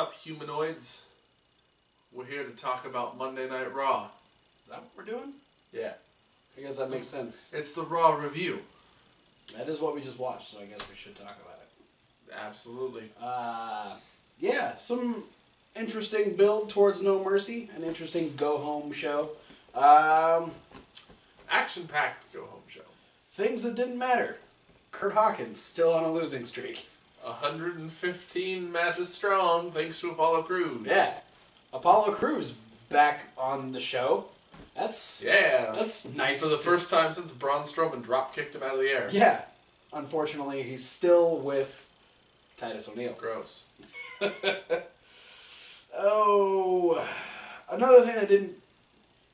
up, humanoids? We're here to talk about Monday Night Raw. Is that what we're doing? Yeah. I guess that makes sense. It's the Raw review. That is what we just watched, so I guess we should talk about it. Absolutely. Yeah, some interesting build towards No Mercy. An interesting go-home show. Action-packed go-home show. Things that didn't matter. Kurt Hawkins still on a losing streak. 115 matches strong, thanks to Apollo Crews. Yeah. Apollo Crews back on the show. That's nice. For the first time since Braun Strowman drop-kicked him out of the air. Yeah. Unfortunately, he's still with Titus O'Neil. Gross. Oh, another thing that didn't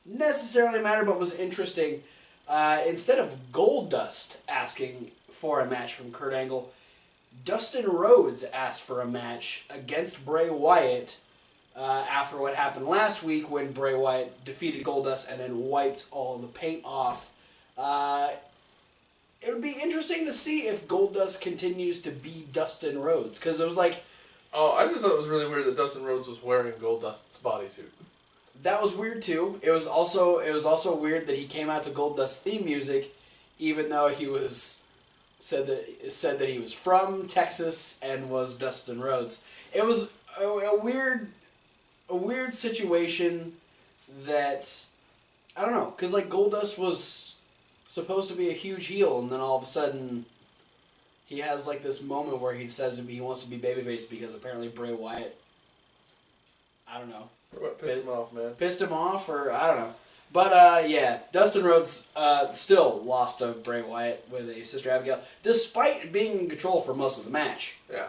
necessarily matter but was interesting, instead of Goldust asking for a match from Kurt Angle, Dustin Rhodes asked for a match against Bray Wyatt after what happened last week when Bray Wyatt defeated Goldust and then wiped all the paint off. It would be interesting to see if Goldust continues to be Dustin Rhodes, because it was like... Oh, I just thought it was really weird that Dustin Rhodes was wearing Goldust's bodysuit. That was weird too. It was also weird that he came out to Goldust theme music, even though he was said that he was from Texas and was Dustin Rhodes. It was a weird situation that I don't know, because like Goldust was supposed to be a huge heel, and then all of a sudden he has like this moment where he says he wants to be babyface because apparently Bray Wyatt, I don't know. What pissed him off, man? Pissed him off, or I don't know. But, yeah, Dustin Rhodes still lost to Bray Wyatt with a Sister Abigail, despite being in control for most of the match. Yeah.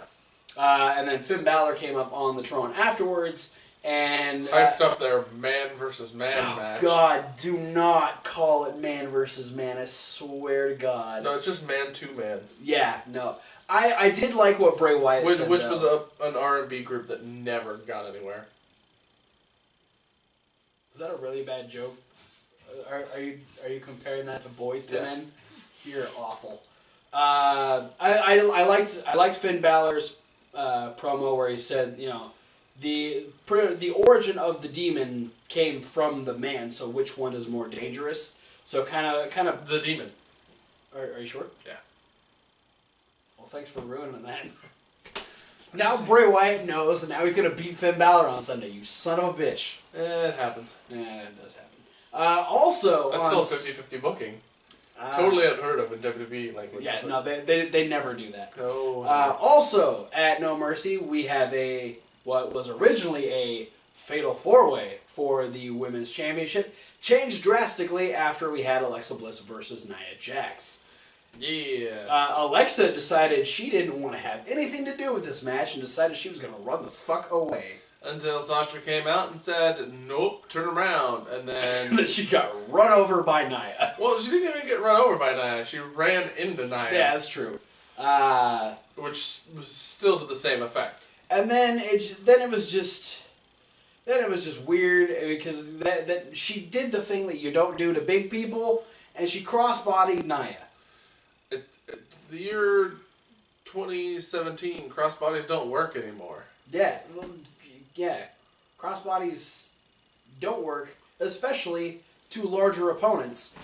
And then Finn Balor came up on the throne afterwards, and... hyped up their man versus man match. God, do not call it man versus man, I swear to God. No, it's just man to man. Yeah, no. I did like what Bray Wyatt said, which was an R&B group that never got anywhere. Is that a really bad joke? Are you comparing that to Boyz II Men? You're awful. I liked Finn Balor's promo where he said, you know, the origin of the demon came from the man, so which one is more dangerous? So kind of the demon. Are you sure? Yeah. Well, thanks for ruining that. Now Bray Wyatt knows, and now he's going to beat Finn Balor on Sunday. You son of a bitch. It happens. Yeah, it does happen. Also, that's still 50-50 booking. Totally unheard of in WWE language. Yeah, no, they never do that. No. Also, at No Mercy, we have what was originally a fatal 4-way for the Women's Championship, changed drastically after we had Alexa Bliss versus Nia Jax. Yeah. Alexa decided she didn't want to have anything to do with this match and decided she was going to run the fuck away. Until Sasha came out and said, nope, turn around. And then she got run over by Nia. Well, she didn't even get run over by Nia. She ran into Nia. Yeah, that's true. Which was still to the same effect. And then it was just weird because that she did the thing that you don't do to big people, and she crossbodied Nia. The year 2017, crossbodies don't work anymore. Yeah, well, yeah, crossbodies don't work, especially to larger opponents.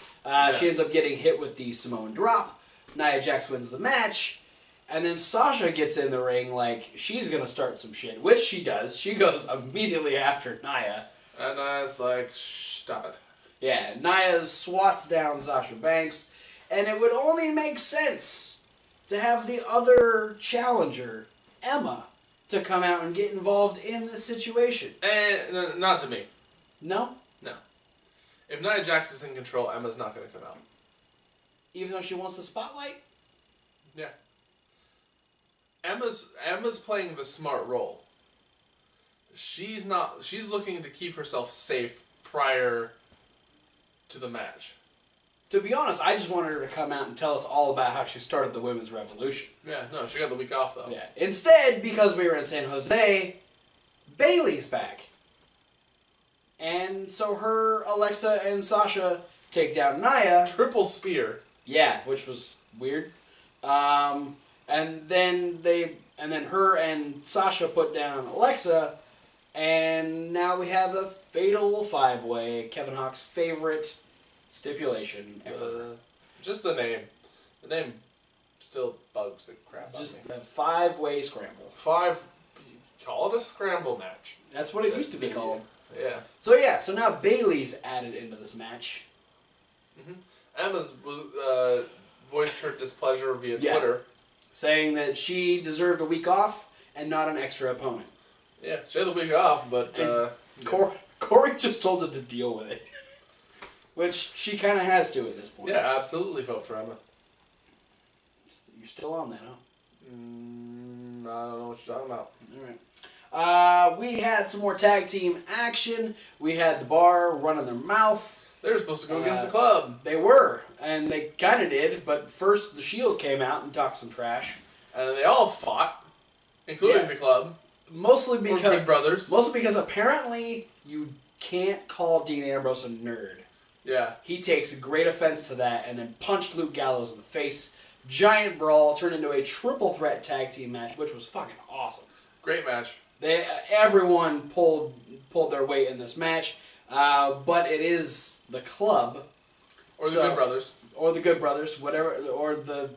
She ends up getting hit with the Samoan drop. Nia Jax wins the match, and then Sasha gets in the ring like she's gonna start some shit, which she does. She goes immediately after Nia. And Nia's like, stop it. Yeah, Nia swats down Sasha Banks, and it would only make sense to have the other challenger, Emma, to come out and get involved in this situation. And not to me. No? No. If Nia Jax is in control, Emma's not going to come out. Even though she wants the spotlight? Yeah. Emma's playing the smart role. She's looking to keep herself safe prior to the match. To be honest, I just wanted her to come out and tell us all about how she started the women's revolution. Yeah, no, she got the week off, though. Yeah. Instead, because we were in San Jose, Bayley's back. And so her, Alexa, and Sasha take down Nia. Triple spear. Yeah, which was weird. And then her and Sasha put down Alexa, and now we have a fatal 5-way, Kevin Hawk's favorite stipulation ever. Just the name. The name still bugs the crap out Just of me. a 5-way scramble. Call it a scramble match. That's what it used to be called. Yeah. So now Bayley's added into this match. Emma's voiced her displeasure via Twitter. Saying that she deserved a week off and not an extra opponent. Yeah, she had the week off, but... Corey just told her to deal with it. Which she kind of has to at this point. Yeah, absolutely felt for Emma. You're still on that, huh? I don't know what you're talking about. Alright. We had some more tag team action. We had the Bar running their mouth. They were supposed to go against the club. They were, and they kind of did, but first the Shield came out and talked some trash. And they all fought, including the club. Mostly because Good brothers. Mostly because apparently you can't call Dean Ambrose a nerd. Yeah. He takes great offense to that and then punched Luke Gallows in the face. Giant brawl turned into a triple threat tag team match, which was fucking awesome. Great match. Everyone pulled their weight in this match, but it is the club. Or the Good Brothers. Or the Good Brothers, whatever, or the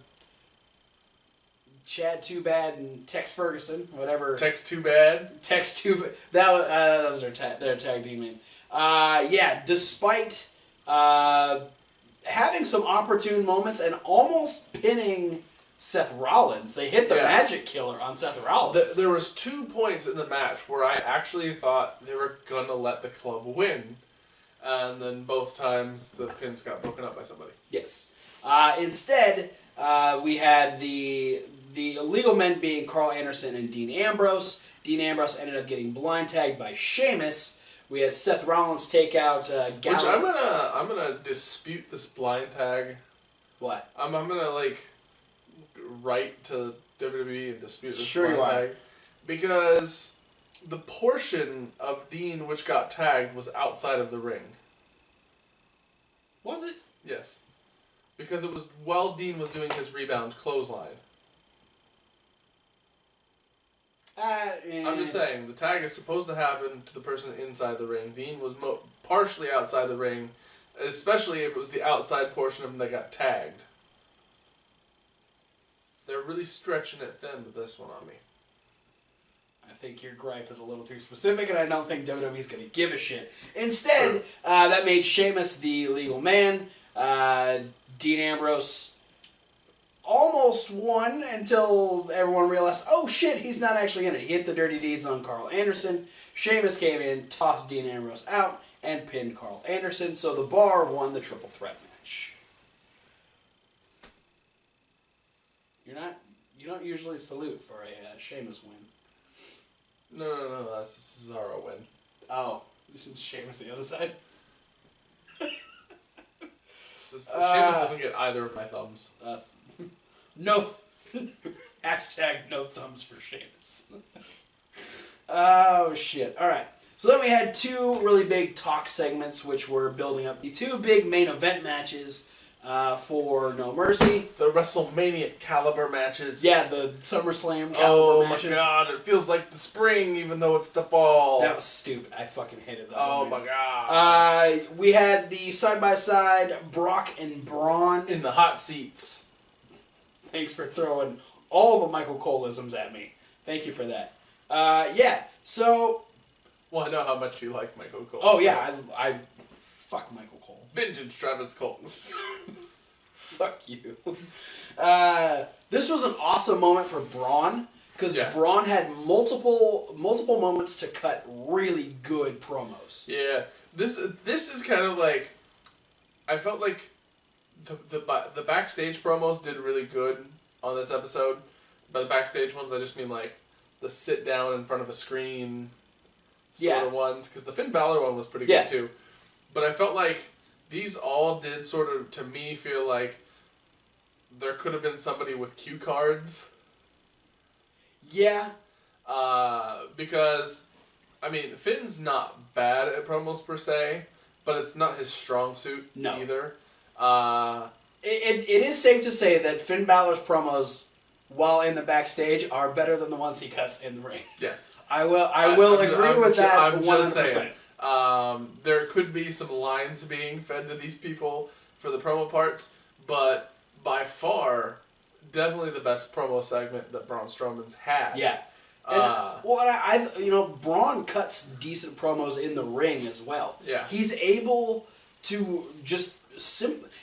Chad Too Bad and Tex Ferguson, whatever. Tex Too Bad. Tex Too Bad. That was their tag team name. Despite having some opportune moments and almost pinning Seth Rollins, they hit the Magic Killer on Seth Rollins. There was 2 points in the match where I actually thought they were gonna let the club win, and then both times the pins got broken up by somebody. Yes. Instead, we had the illegal men being Carl Anderson and Dean Ambrose. Dean Ambrose ended up getting blind tagged by Sheamus. We had Seth Rollins take out Which I'm gonna dispute this blind tag. What? I'm gonna write to WWE and dispute this Sure blind tag because the portion of Dean which got tagged was outside of the ring. Was it? Yes, because it was while Dean was doing his rebound clothesline. I'm just saying, the tag is supposed to happen to the person inside the ring. Dean was partially outside the ring, especially if it was the outside portion of him that got tagged. They're really stretching it thin with this one on me. I think your gripe is a little too specific, and I don't think WWE's going to give a shit. Instead, that made Sheamus the legal man. Dean Ambrose almost won until everyone realized, oh shit, he's not actually in it. He hit the Dirty Deeds on Carl Anderson. Sheamus came in, tossed Dean Ambrose out, and pinned Carl Anderson. So the Bar won the triple threat match. You don't usually salute for a Sheamus win. No, that's a Cesaro win. Oh, Sheamus the other side? Sheamus doesn't get either of my thumbs. No. Hashtag no thumbs for Sheamus. Oh, shit. Alright. So then we had 2 really big talk segments, which were building up the 2 big main event matches for No Mercy. The WrestleMania caliber matches. Yeah, the SummerSlam caliber matches. Oh my god, it feels like the spring even though it's the fall. That was stupid. I fucking hated that. Oh my god. We had the side-by-side Brock and Braun. In the hot seats. Thanks for throwing all the Michael Cole-isms at me. Thank you for that. So... Well, I know how much you like Michael Cole. Oh, yeah, I fuck Michael Cole. Vintage Travis Cole. Fuck you. This was an awesome moment for Braun, because Braun had multiple moments to cut really good promos. Yeah, this is kind of like, I felt like the backstage promos did really good on this episode. By the backstage ones, I just mean like the sit down in front of a screen sort of ones, because the Finn Balor one was pretty good too. But I felt like these all did sort of, to me, feel like there could have been somebody with cue cards. Yeah. Because, I mean, Finn's not bad at promos per se, but it's not his strong suit either. It is safe to say that Finn Balor's promos while in the backstage are better than the ones he cuts in the ring. Yes. I will agree with that. I'm 100%. just saying. There could be some lines being fed to these people for the promo parts, but by far, definitely the best promo segment that Braun Strowman's had. Yeah. And, Braun cuts decent promos in the ring as well. Yeah. He's able to just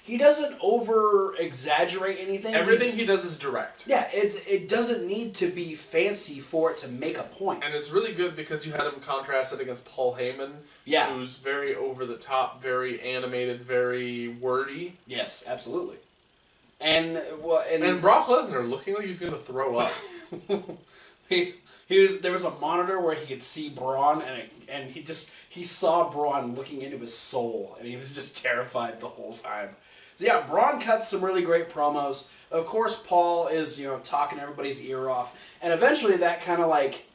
he doesn't over exaggerate anything. Everything he does is direct. Yeah, it doesn't need to be fancy for it to make a point. And it's really good because you had him contrasted against Paul Heyman, who's very over the top, very animated, very wordy. Yes, absolutely. And Brock Lesnar looking like he's gonna throw up. There was a monitor where he could see Braun, and he saw Braun looking into his soul, and he was just terrified the whole time. So yeah, Braun cuts some really great promos. Of course, Paul is talking everybody's ear off, and eventually that kind of like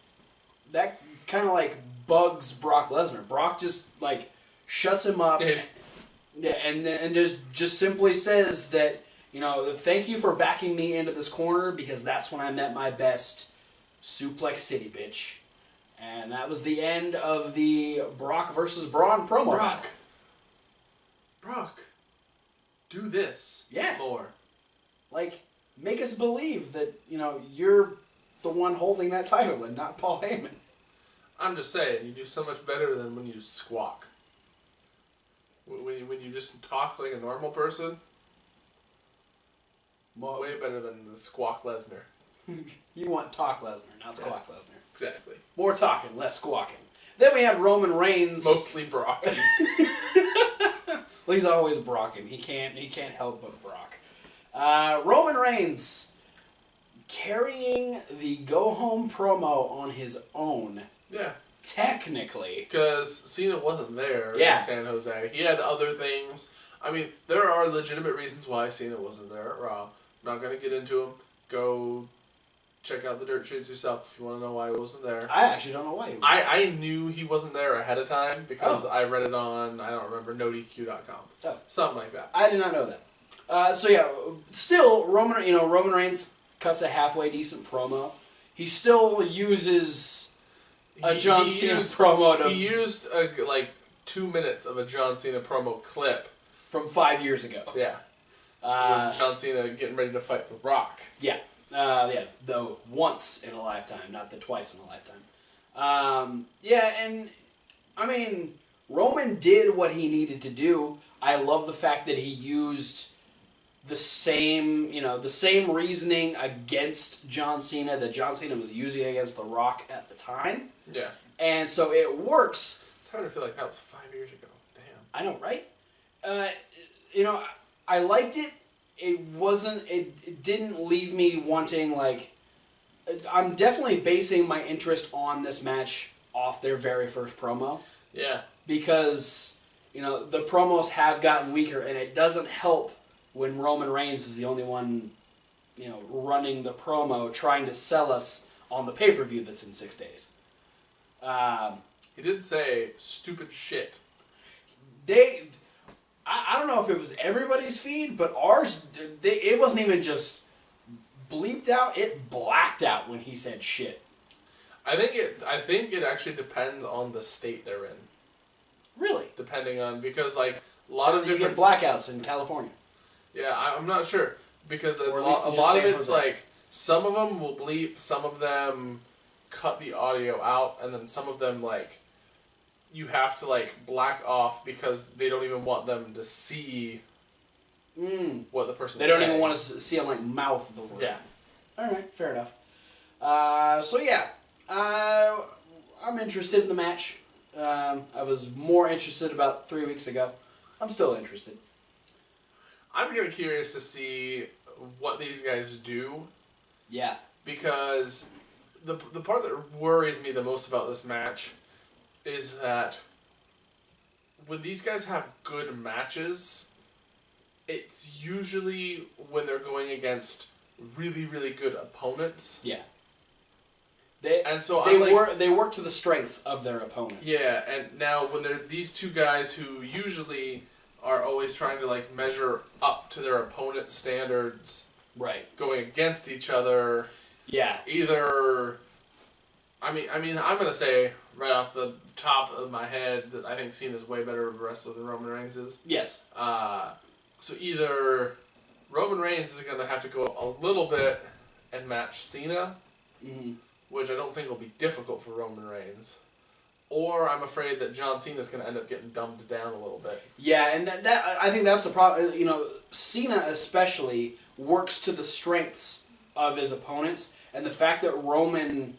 bugs Brock Lesnar. Brock just like shuts him up, and just simply says that thank you for backing me into this corner because that's when I'm at my best. Suplex City, bitch. And that was the end of the Brock versus Braun promo. Brock, do this. Yeah. More. Like, make us believe that, you're the one holding that title and not Paul Heyman. I'm just saying, you do so much better than when you squawk. When you just talk like a normal person, way better than the squawk Lesnar. You want talk Lesnar, not squawk Lesnar. Exactly. More talking, less squawking. Then we had Roman Reigns. Mostly Brock. Well, he's always Brocking. He can't help but Brock. Roman Reigns carrying the go home promo on his own. Yeah. Technically. Because Cena wasn't there in San Jose. He had other things. I mean, there are legitimate reasons why Cena wasn't there at Raw. I'm not going to get into them. Go check out the dirt sheets yourself if you want to know why he wasn't there. I actually don't know why he wasn't. I knew he wasn't there ahead of time because I read it on, I don't remember, NoDQ.com. Oh. Something like that. I did not know that. Still, Roman Reigns cuts a halfway decent promo. He still uses a John Cena promo. He used 2 minutes of a John Cena promo clip. From 5 years ago. Yeah. John Cena getting ready to fight The Rock. Yeah. Though once in a lifetime, not the twice in a lifetime. And I mean, Roman did what he needed to do. I love the fact that he used the same reasoning against John Cena that John Cena was using against The Rock at the time. Yeah. And so it works. It's hard to feel like that was 5 years ago. Damn. I know, right? I liked it. It didn't leave me wanting, I'm definitely basing my interest on this match off their very first promo. Yeah. Because, the promos have gotten weaker, and it doesn't help when Roman Reigns is the only one, running the promo, trying to sell us on the pay-per-view that's in 6 days. He did say stupid shit. I don't know if it was everybody's feed, but ours, it wasn't even just bleeped out, it blacked out when he said shit. I think it actually depends on the state they're in. Really? Depending on, because a lot of different... You get blackouts in California. Yeah, I'm not sure. Because a Or at lot least just of San it's Jose. some of them will bleep, some of them cut the audio out, and then some of them you have to black off because they don't even want them to see what the person's saying. They don't even want to see him mouth the word. Yeah. Alright, fair enough. I'm interested in the match. I was more interested about 3 weeks ago. I'm still interested. I'm very curious to see what these guys do. Yeah. Because the part that worries me the most about this match is that when these guys have good matches, it's usually when they're going against really, really good opponents. Yeah. They work to the strengths of their opponent. Yeah, and now when they're these two guys who usually are always trying to measure up to their opponent's standards Right. going against each other. Yeah. Either, I mean, I'm gonna say right off the top of my head that I think Cena's way better wrestler than Roman Reigns is. Yes. So either Roman Reigns is gonna have to go a little bit and match Cena, which I don't think will be difficult for Roman Reigns. Or I'm afraid that John Cena's going to end up getting dumbed down a little bit. Yeah, and that I think that's the problem. You know, Cena especially works to the strengths of his opponents, and the fact that Roman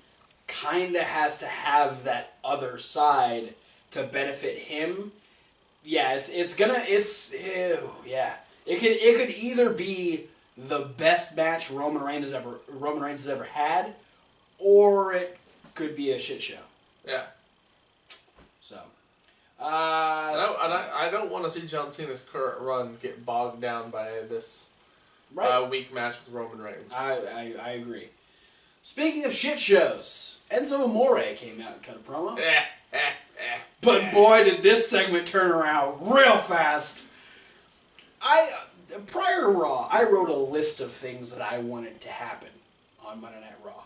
kind of has to have that other side to benefit him. Yeah, It could either be the best match Roman Reigns has ever had, or it could be a shit show. Yeah. So, I don't want to see John Cena's current run get bogged down by this weak match with Roman Reigns. I agree. Speaking of shit shows, Enzo Amore came out and cut a promo. But boy, did this segment turn around real fast. Prior to Raw, I wrote a list of things that I wanted to happen on Monday Night Raw.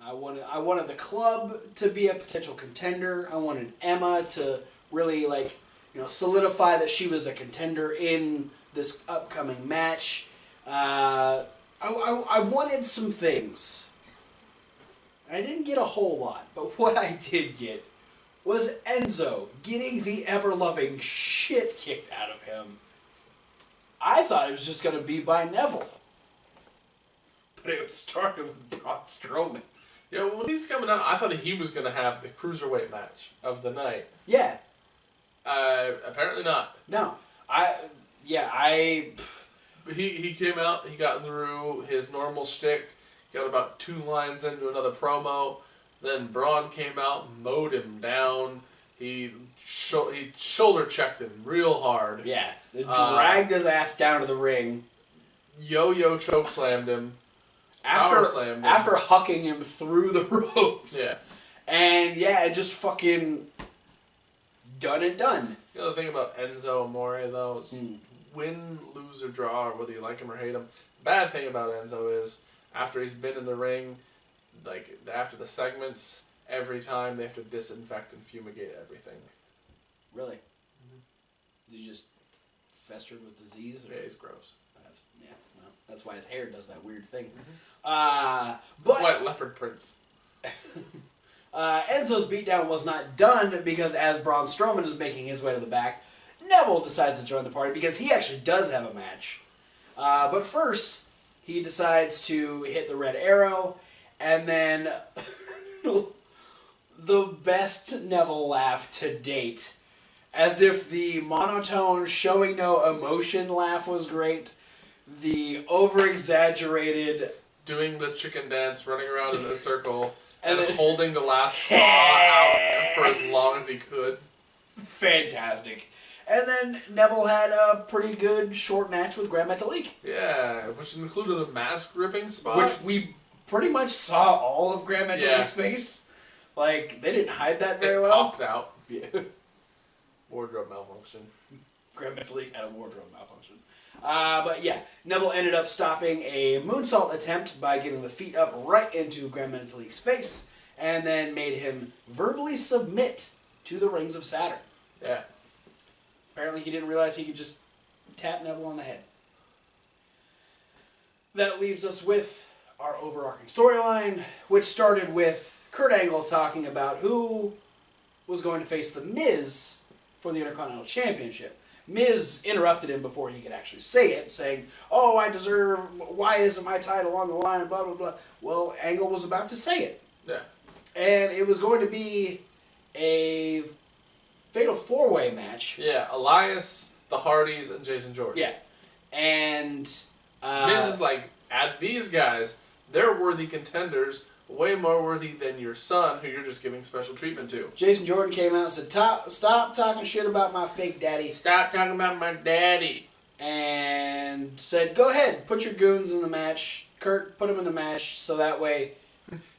I wanted the club to be a potential contender. I wanted Emma to really solidify that she was a contender in this upcoming match. I wanted some things. I didn't get a whole lot, but what I did get was Enzo getting the ever-loving shit kicked out of him. I thought it was just going to be by Neville. But it started with Braun Strowman. Yeah, when he's coming out, I thought he was going to have the cruiserweight match of the night. Yeah. Apparently not. No. He came out, he got through his normal shtick, got about 2 lines into another promo, then Braun came out, mowed him down, he shoulder checked him real hard. Yeah. Dragged his ass down to the ring. Yo-yo chokeslammed him. After hucking him through the ropes. Yeah. And yeah, it just fucking done and done. You know the thing about Enzo Amore though is win, lose or draw, or whether you like him or hate him. The bad thing about Enzo is after he's been in the ring, like after the segments, every time they have to disinfect and fumigate everything. Really? Did he just festered with disease? Yeah, he's gross. That's why his hair does that weird thing. That's why leopard prints. Enzo's beatdown was not done because as Braun Strowman is making his way to the back, Neville decides to join the party because he actually does have a match. But first, he decides to hit the red arrow, and then the best Neville laugh to date. As if the monotone, showing no emotion laugh was great. The over-exaggerated... Doing the chicken dance, running around in a circle, and then holding the last saw out for as long as he could. Fantastic. And then Neville had a pretty good short match with Grand Metalik. Yeah, which included a mask-ripping spot. Which we pretty much saw all of Grand Metalik's face. Like, they didn't hide that very well. It popped out. Yeah. Wardrobe malfunction. Grand Metalik had a wardrobe malfunction. But yeah, Neville ended up stopping a moonsault attempt by getting the feet up right into Grand Metalik's face, and then made him verbally submit to the Rings of Saturn. Yeah. Apparently he didn't realize he could just tap Neville on the head. That leaves us with our overarching storyline, which started with Kurt Angle talking about who was going to face The Miz for the Intercontinental Championship. Miz interrupted him before he could actually say it, saying, "Oh, I deserve, why isn't my title on the line, blah, blah, blah." Well, Angle was about to say it. Yeah. And it was going to be a fatal 4-way match. Yeah, Elias, the Hardys, and Jason Jordan. Yeah. And Miz is like, add these guys, they're worthy contenders, way more worthy than your son, who you're just giving special treatment to. Jason Jordan came out and said, "Stop talking shit about my fake daddy." Stop talking about my daddy. And said, "Go ahead, put your goons in the match. Kurt, put them in the match, so that way..."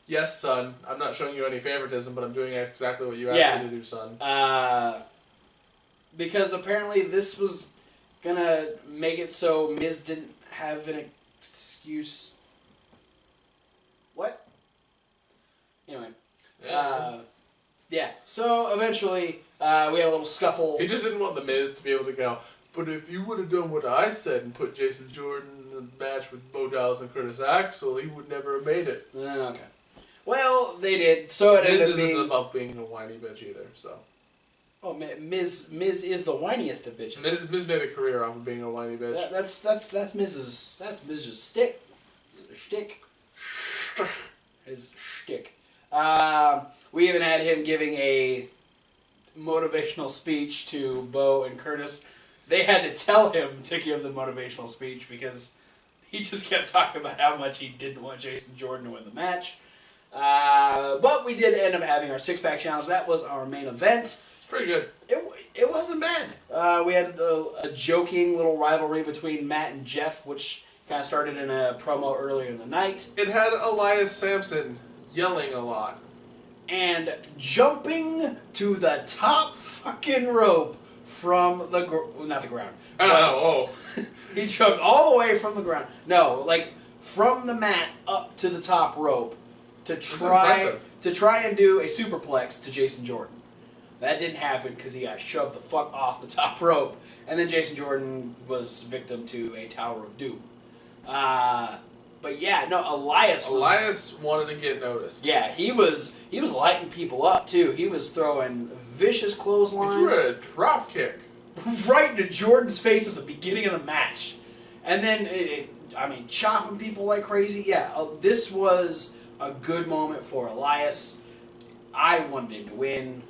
Yes, son, I'm not showing you any favoritism, but I'm doing exactly what you asked me to do, son. Because apparently this was gonna make it so Miz didn't have excuse. What? Anyway. Yeah. Yeah. So eventually, we had a little scuffle. He just didn't want the Miz to be able to go. But if you would have done what I said and put Jason Jordan in a match with Bo Dallas and Curtis Axel, he would never have made it. Okay. Well, they did. So it Miz ended up isn't being. above being a whiny bitch either. So Oh, Miz is the whiniest of bitches. Miz made a career off of being a whiny bitch. That's Miz's stick. Shtick. His shtick. We even had him giving a motivational speech to Bo and Curtis. They had to tell him to give the motivational speech because he just kept talking about how much he didn't want Jason Jordan to win the match. But we did end up having our six-pack challenge. That was our main event. It's pretty good. It wasn't bad. We had a joking little rivalry between Matt and Jeff, which kind of started in a promo earlier in the night. It had Elias Sampson yelling a lot. And jumping to the top fucking rope from not the ground. Oh. He jumped all the way from the ground. No, like from the mat up to the top rope to try and do a superplex to Jason Jordan. That didn't happen because he got shoved the fuck off the top rope, and then Jason Jordan was victim to a Tower of Doom. But yeah, no, Elias wanted to get noticed. Yeah, he was lighting people up too. He was throwing vicious clotheslines. He threw a drop kick right into Jordan's face at the beginning of the match, and then chopping people like crazy. Yeah, this was a good moment for Elias. I wanted him to win,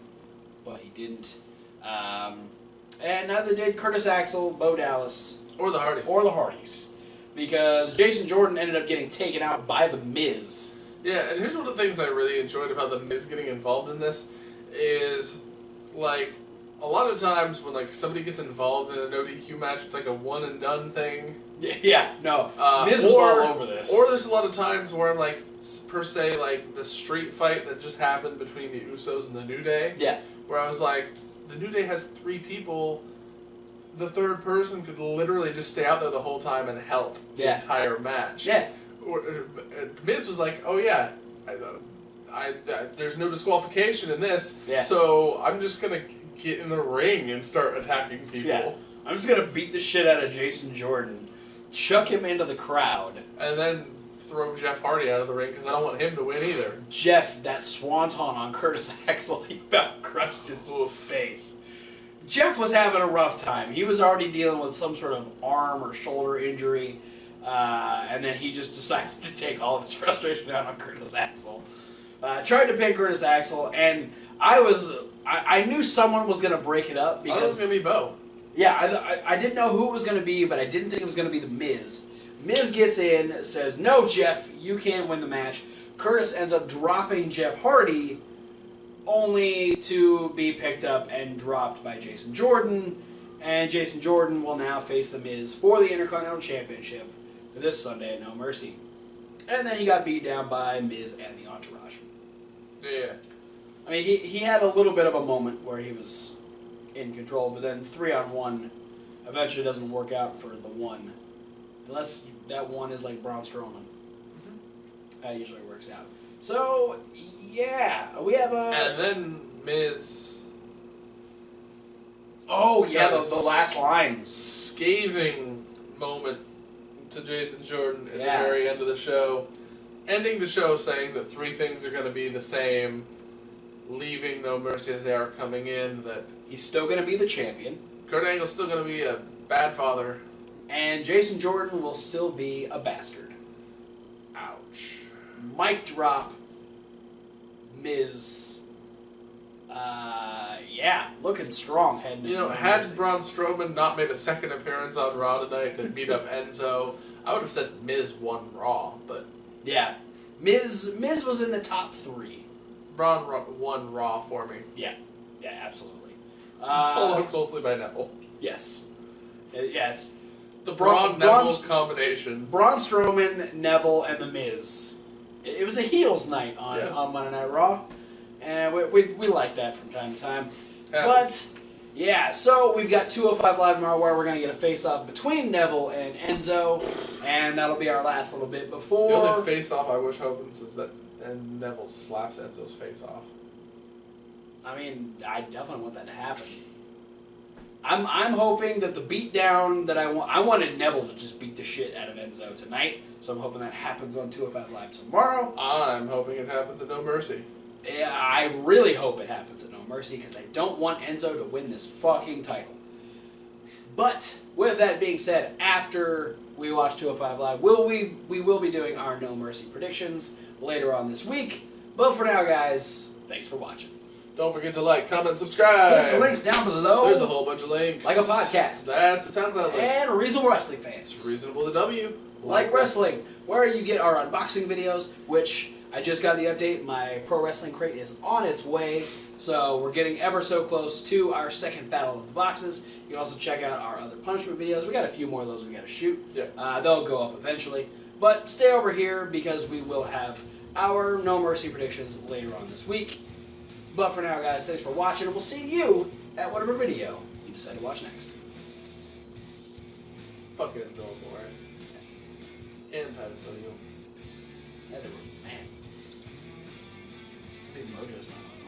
but he didn't. And neither did Curtis Axel, Bo Dallas, or the Hardys. Because Jason Jordan ended up getting taken out by The Miz. Yeah, and here's one of the things I really enjoyed about The Miz getting involved in this is, like, a lot of times when, like, somebody gets involved in a no DQ match, it's like a one and done thing. Yeah, no. Miz was all over this. Or there's a lot of times where, like, per se, like, the street fight that just happened between the Usos and the New Day. Yeah. Where I was like, the New Day has 3 people. The third person could literally just stay out there the whole time and help the entire match. Yeah. Miz was like, oh yeah, there's no disqualification in this, yeah. So I'm just going to get in the ring and start attacking people. Yeah. I'm just going to beat the shit out of Jason Jordan, chuck him into the crowd. And then throw Jeff Hardy out of the ring because I don't want him to win either. Jeff, that swanton on Curtis Axel, he about crushed his face. Jeff was having a rough time. He was already dealing with some sort of arm or shoulder injury, and then he just decided to take all of his frustration out on Curtis Axel. Tried to pin Curtis Axel, and I knew someone was going to break it up. Because I thought it was going to be Bo. Yeah, I didn't know who it was going to be, but I didn't think it was going to be The Miz. Miz gets in, says, no, Jeff, you can't win the match. Curtis ends up dropping Jeff Hardy, only to be picked up and dropped by Jason Jordan, and Jason Jordan will now face The Miz for the Intercontinental Championship this Sunday at No Mercy. And then he got beat down by Miz and the Entourage. Yeah. I mean, he had a little bit of a moment where he was in control, but then 3-on-1 eventually doesn't work out for the one. Unless that one is like Braun Strowman. Mm-hmm. That usually works out. So, yeah, we have a... And then Miz... Oh, yeah, the last line. Scathing moment to Jason Jordan at the very end of the show. Ending the show saying that 3 things are going to be the same, leaving No Mercy as they are coming in, that... He's still going to be the champion. Kurt Angle's still going to be a bad father. And Jason Jordan will still be a bastard. Ouch. Mic drop. Miz. Looking strong heading into had Braun Strowman not made a second appearance on Raw tonight to beat up Enzo, I would have said Miz won Raw, but... Yeah. Miz was in the top 3. Braun won Raw for me. Yeah. Yeah, absolutely. Followed closely by Neville. Yes. Yes. The Braun-Neville combination. Braun Strowman, Neville, and The Miz. It was a heels night on Monday Night Raw. And we like that from time to time. But Yeah, so we've got 205 Live tomorrow where we're going to get a face-off between Neville and Enzo, and that'll be our last little bit before... The only face-off I wish happens is that and Neville slaps Enzo's face off. I mean, I definitely want that to happen. I'm hoping that the beatdown that I wanted Neville to just beat the shit out of Enzo tonight, so I'm hoping that happens on 205 Live tomorrow. I'm hoping it happens at No Mercy. Yeah, I really hope it happens at No Mercy because I don't want Enzo to win this fucking title. But with that being said, after we watch 205 Live, we will be doing our No Mercy predictions later on this week. But for now, guys, thanks for watching. Don't forget to like, comment, subscribe. Click the links down below. There's a whole bunch of links. Like a podcast. That's the SoundCloud link. And Reasonable Wrestling Fans. It's reasonable to W. Like Wrestling, where you get our unboxing videos, which I just got the update. My Pro Wrestling Crate is on its way, so we're getting ever so close to our second Battle of the Boxes. You can also check out our other punishment videos. We got a few more of those we got to shoot. Yeah. They'll go up eventually. But stay over here because we will have our No Mercy predictions later on this week. But for now, guys, thanks for watching, and we'll see you at whatever video you decide to watch next. Fuck Enzo Amore. Yes. And Titus O'Neil. Yeah, they were, man. Big Mojo's not on.